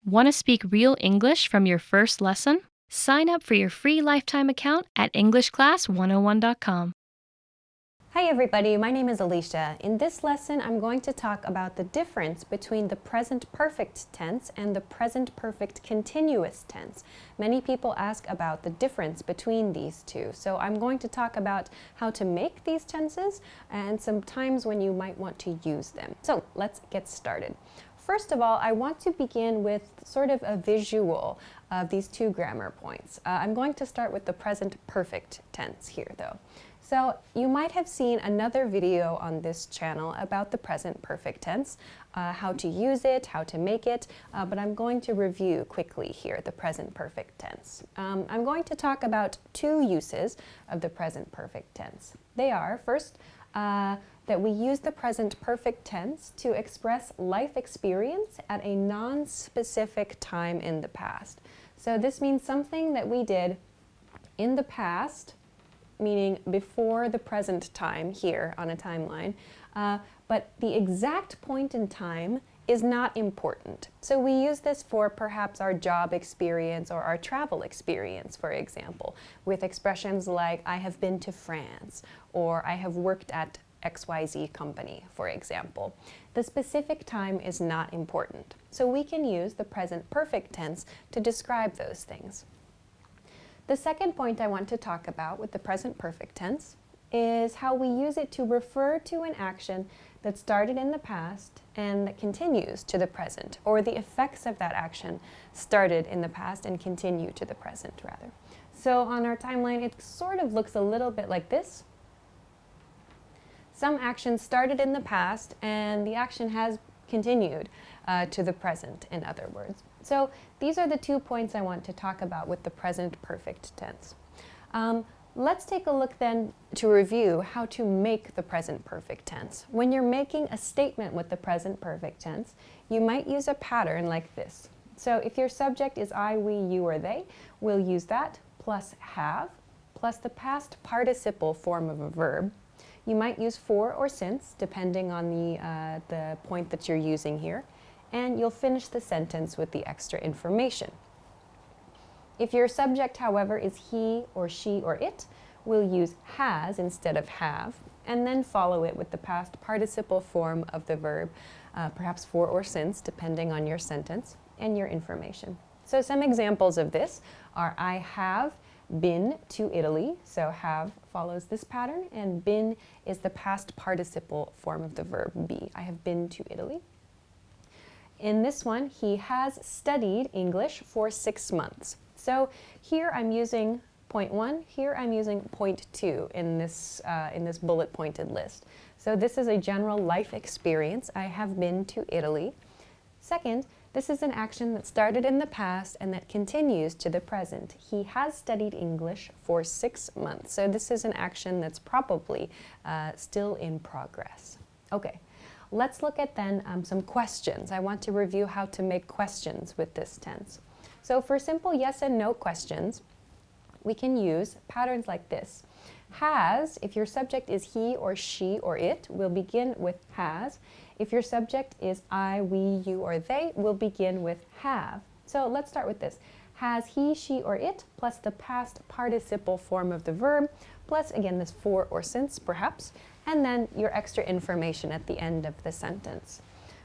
Want to speak real English from your first lesson? Sign up for your free lifetime account at EnglishClass101.com. Hi everybody, my name is Alicia. In this lesson, I'm going to talk about the difference between the present perfect tense and the present perfect continuous tense. Many people ask about the difference between these two. So I'm going to talk about how to make these tenses and some times when you might want to use them. So let's get started. First of all, I want to begin with sort of a visual of these two grammar points. I'm going to start with the present perfect tense here though. So you might have seen another video on this channel about the present perfect tense, how to use it, how to make it, but I'm going to review quickly here the present perfect tense. I'm going to talk about two uses of the present perfect tense. They are, first, that we use the present perfect tense to express life experience at a non-specific time in the past. So this means something that we did in the past, meaning before the present time here on a timeline, but the exact point in time is not important. So we use this for perhaps our job experience or our travel experience, for example, with expressions like I have been to France or I have worked at XYZ company, for example. The specific time is not important. So we can use the present perfect tense to describe those things. The second point I want to talk about with the present perfect tense is how we use it to refer to an action that started in the past and that continues to the present, or the effects of that action started in the past and continue to the present, rather. So on our timeline, it sort of looks a little bit like this. Some action started in the past and the action has continued to the present, in other words. So these are the 2 points I want to talk about with the present perfect tense. Let's take a look then to review how to make the present perfect tense. When you're making a statement with the present perfect tense, you might use a pattern like this. So if your subject is I, we, you, or they, we'll use that plus have plus the past participle form of a verb. You might use for or since, depending on the point that you're using here, and you'll finish the sentence with the extra information. If your subject, however, is he or she or it, we'll use has instead of have, and then follow it with the past participle form of the verb, perhaps for or since, depending on your sentence and your information. So some examples of this are I have been to Italy, so have follows this pattern, and been is the past participle form of the verb be. I have been to Italy. In this one, he has studied English for 6 months. So here I'm using point 1, here I'm using point 2 in this bullet pointed list. So this is a general life experience. I have been to Italy. Second, this is an action that started in the past and that continues to the present. He has studied English for 6 months. So this is an action that's probably still in progress. Okay, let's look at then some questions. I want to review how to make questions with this tense. So for simple yes and no questions, we can use patterns like this. Has, if your subject is he or she or it, we'll begin with has. If your subject is I, we, you, or they, we'll begin with have. So let's start with this. Has he, she, or it, plus the past participle form of the verb, plus again this for or since, perhaps, and then your extra information at the end of the sentence.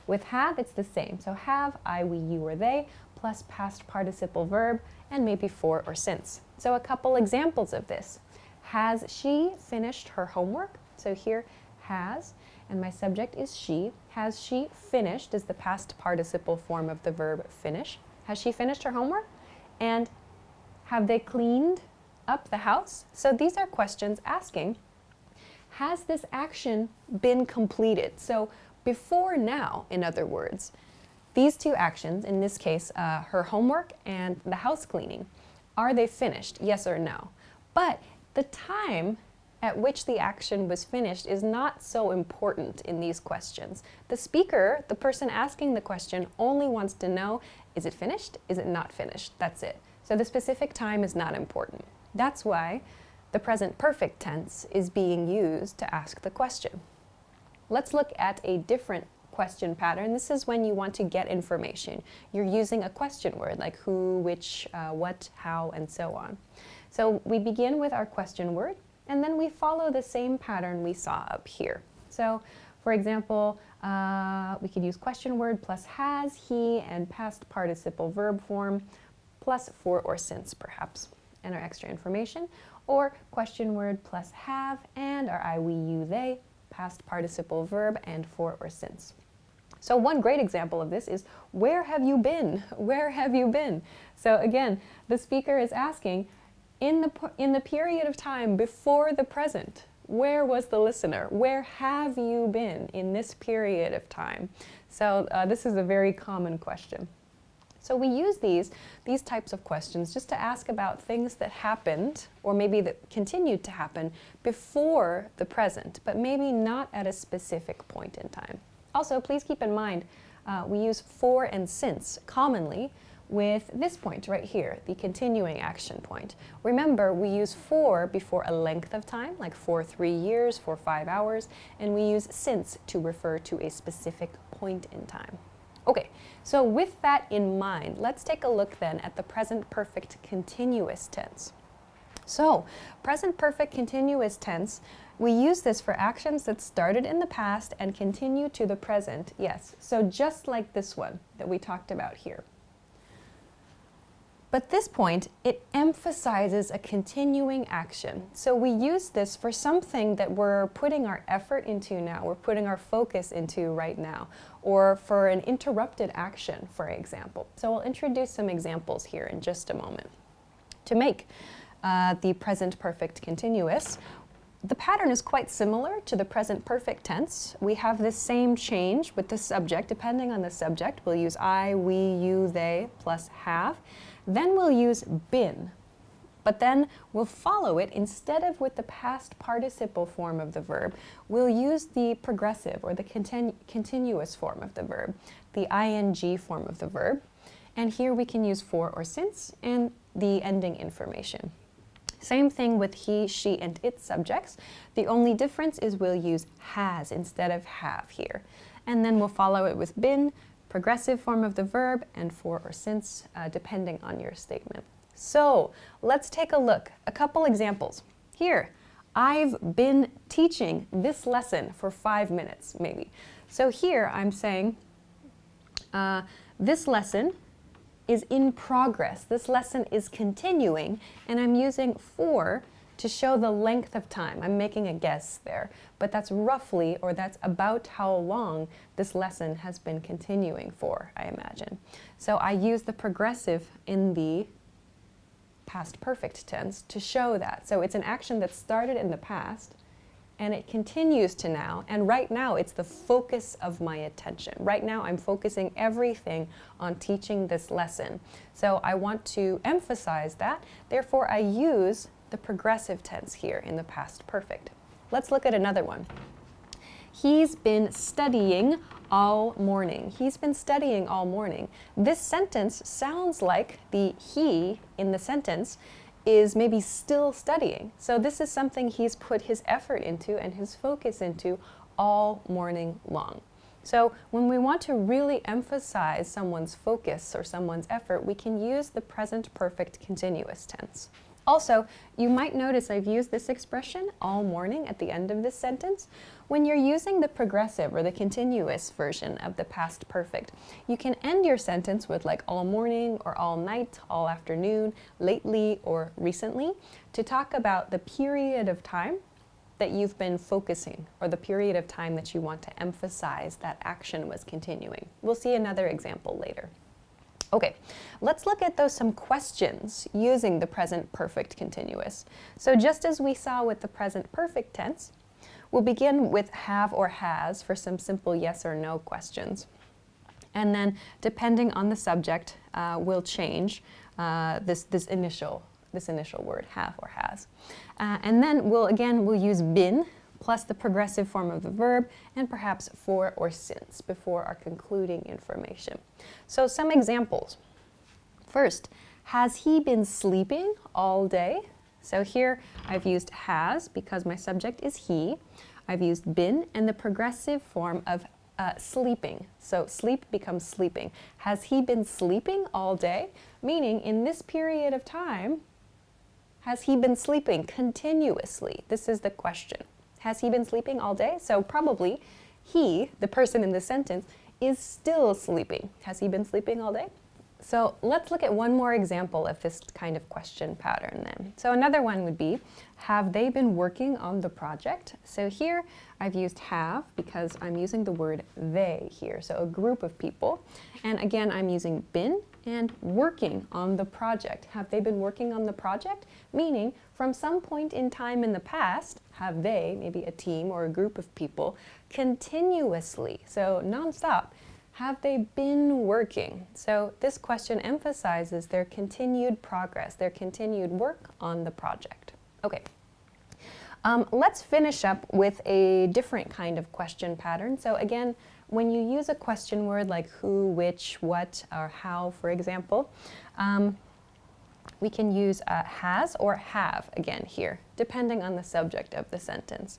With have, it's the same. So have, I, we, you, or they, plus past participle verb, and maybe for or since. So a couple examples of this. Has she finished her homework? So here, has, and my subject is she. Has she finished is the past participle form of the verb finish. Has she finished her homework? And have they cleaned up the house? So these are questions asking, has this action been completed? So before now, in other words, these two actions, in this case, her homework and the house cleaning, are they finished? Yes or no? But the time at which the action was finished is not so important in these questions. The speaker, the person asking the question, only wants to know, is it finished? Is it not finished? That's it. So the specific time is not important. That's why the present perfect tense is being used to ask the question. Let's look at a different question pattern. This is when you want to get information. You're using a question word like who, which, what, how, and so on. So we begin with our question word, and then we follow the same pattern we saw up here. So, for example, we could use question word plus has, he, and past participle verb form plus for or since, perhaps, and our extra information. Or question word plus have and our I, we, you, they, past participle verb, and for or since. So one great example of this is, where have you been? Where have you been? So again, the speaker is asking, in the period of time before the present, where was the listener? Where have you been in this period of time? So this is a very common question. So we use these types of questions just to ask about things that happened, or maybe that continued to happen before the present, but maybe not at a specific point in time. Also, please keep in mind, we use for and since commonly with this point right here, the continuing action point. Remember, we use for before a length of time, like for 3 years, for 5 hours, and we use since to refer to a specific point in time. Okay, so with that in mind, let's take a look then at the present perfect continuous tense. So, present perfect continuous tense, we use this for actions that started in the past and continue to the present, yes. So just like this one that we talked about here. But this point, it emphasizes a continuing action. So we use this for something that we're putting our effort into now, we're putting our focus into right now, or for an interrupted action, for example. So I'll introduce some examples here in just a moment. To make the present perfect continuous, the pattern is quite similar to the present perfect tense. We have this same change with the subject. Depending on the subject, we'll use I, we, you, they, plus have. Then we'll use been, but then we'll follow it, instead of with the past participle form of the verb, we'll use the progressive or the continuous form of the verb, the ing form of the verb. And here we can use for or since and the ending information. Same thing with he, she, and it subjects. The only difference is we'll use has instead of have here. And then we'll follow it with been, progressive form of the verb, and for or since, depending on your statement. So let's take a look. A couple examples. Here, I've been teaching this lesson for 5 minutes, maybe. So here I'm saying, this lesson is in progress. This lesson is continuing, and I'm using for to show the length of time. I'm making a guess there, but that's roughly, or that's about how long this lesson has been continuing for, I imagine. So I use the progressive in the past perfect tense to show that. So it's an action that started in the past, and it continues to now, and right now it's the focus of my attention. Right now I'm focusing everything on teaching this lesson. So I want to emphasize that, therefore I use the progressive tense here in the past perfect. Let's look at another one. He's been studying all morning. He's been studying all morning. This sentence sounds like the he in the sentence is maybe still studying. So this is something he's put his effort into and his focus into all morning long. So when we want to really emphasize someone's focus or someone's effort, we can use the present perfect continuous tense. Also, you might notice I've used this expression, all morning, at the end of this sentence. When you're using the progressive or the continuous version of the past perfect, you can end your sentence with like all morning or all night, all afternoon, lately or recently, to talk about the period of time that you've been focusing, or the period of time that you want to emphasize that action was continuing. We'll see another example later. Okay, let's look at some questions using the present perfect continuous. So just as we saw with the present perfect tense, we'll begin with have or has for some simple yes or no questions. And then depending on the subject, we'll change this initial word, have or has. And then we'll use been plus the progressive form of the verb, and perhaps for or since before our concluding information. So some examples. First, has he been sleeping all day? So here I've used has because my subject is he. I've used been and the progressive form of sleeping. So sleep becomes sleeping. Has he been sleeping all day? Meaning in this period of time, has he been sleeping continuously? This is the question. Has he been sleeping all day? So probably he, the person in the sentence, is still sleeping. Has he been sleeping all day? So let's look at one more example of this kind of question pattern then. So another one would be, have they been working on the project? So here I've used have because I'm using the word they here, so a group of people. And again, I'm using been and working on the project. Have they been working on the project? Meaning, from some point in time in the past, have they, maybe a team or a group of people, continuously, so nonstop, have they been working? So this question emphasizes their continued progress, their continued work on the project. Okay. Let's finish up with a different kind of question pattern. So again, when you use a question word like who, which, what, or how, for example, we can use has or have again here, depending on the subject of the sentence.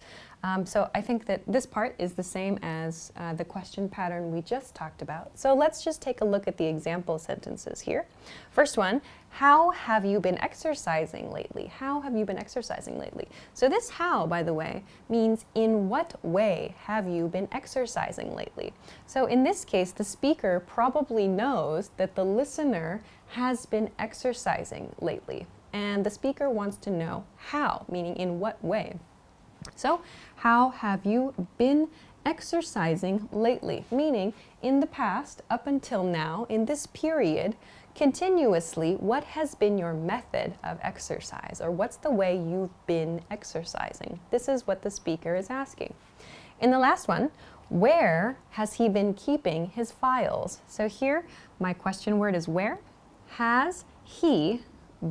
So I think that this part is the same as the question pattern we just talked about. So let's just take a look at the example sentences here. First one, how have you been exercising lately? How have you been exercising lately? So this how, by the way, means in what way have you been exercising lately? So in this case, the speaker probably knows that the listener has been exercising lately. And the speaker wants to know how, meaning in what way. So, how have you been exercising lately? Meaning, in the past, up until now, in this period, continuously, what has been your method of exercise? Or what's the way you've been exercising? This is what the speaker is asking. In the last one, where has he been keeping his files? So here, my question word is where. Has he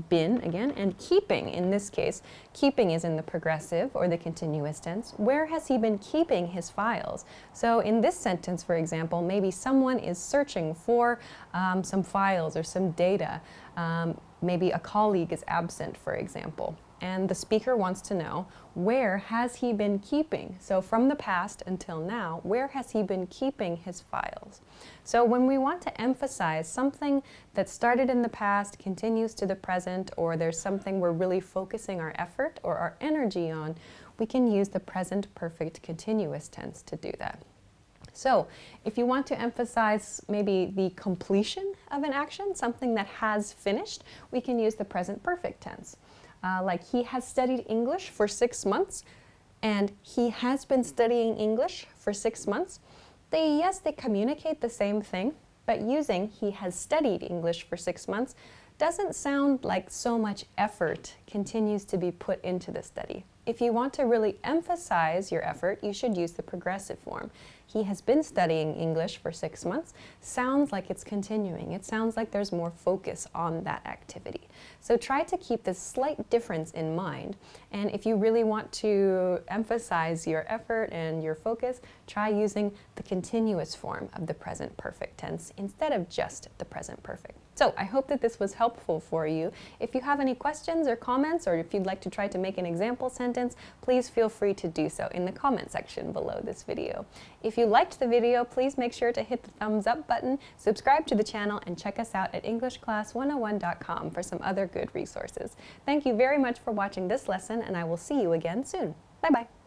been, again, and keeping, in this case, keeping is in the progressive or the continuous tense. Where has he been keeping his files? So in this sentence, for example, maybe someone is searching for some files or some data. Maybe a colleague is absent, for example. And the speaker wants to know, where has he been keeping? So from the past until now, where has he been keeping his files? So when we want to emphasize something that started in the past, continues to the present, or there's something we're really focusing our effort or our energy on, we can use the present perfect continuous tense to do that. So if you want to emphasize maybe the completion of an action, something that has finished, we can use the present perfect tense. Like he has studied English for 6 months, and he has been studying English for 6 months. Yes, they communicate the same thing, but using he has studied English for 6 months doesn't sound like so much effort continues to be put into the study. If you want to really emphasize your effort, you should use the progressive form. He has been studying English for 6 months. Sounds like it's continuing. It sounds like there's more focus on that activity. So try to keep this slight difference in mind. And if you really want to emphasize your effort and your focus, try using the continuous form of the present perfect tense instead of just the present perfect. So I hope that this was helpful for you. If you have any questions or comments, or if you'd like to try to make an example sentence, please feel free to do so in the comment section below this video. If you liked the video, please make sure to hit the thumbs up button, subscribe to the channel, and check us out at EnglishClass101.com for some other good resources. Thank you very much for watching this lesson, and I will see you again soon. Bye-bye.